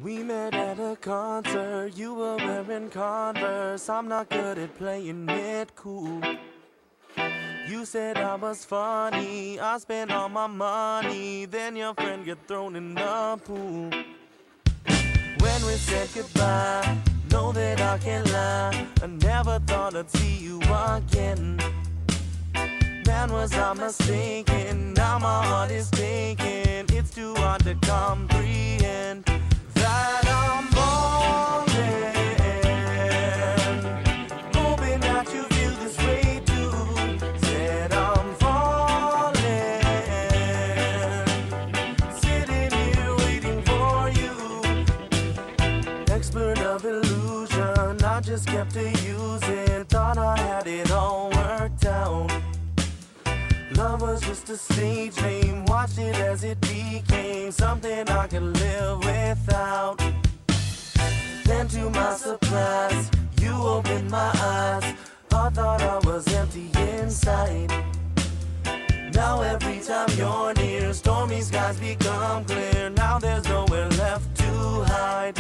We met at a concert, you were wearing Converse. I'm not good at playing it cool. You said I was funny, I spent all my money. Then your friend get thrown in the pool. When we said goodbye, know that I can't lie, I never thought I'd see you again. Man, was I mistaken? Now my heart is taken. It's too hard to comprehend that I'm falling, hoping that you feel this way too. Said I'm falling, sitting here waiting for you. Expert of illusion, I just kept to use it. Thought I had it all worked out. Love was just a stage name, watched it as it became something I could live without. Then to my surprise, you opened my eyes. I thought I was empty inside. Now every time you're near, stormy skies become clear. Now there's nowhere left to hide.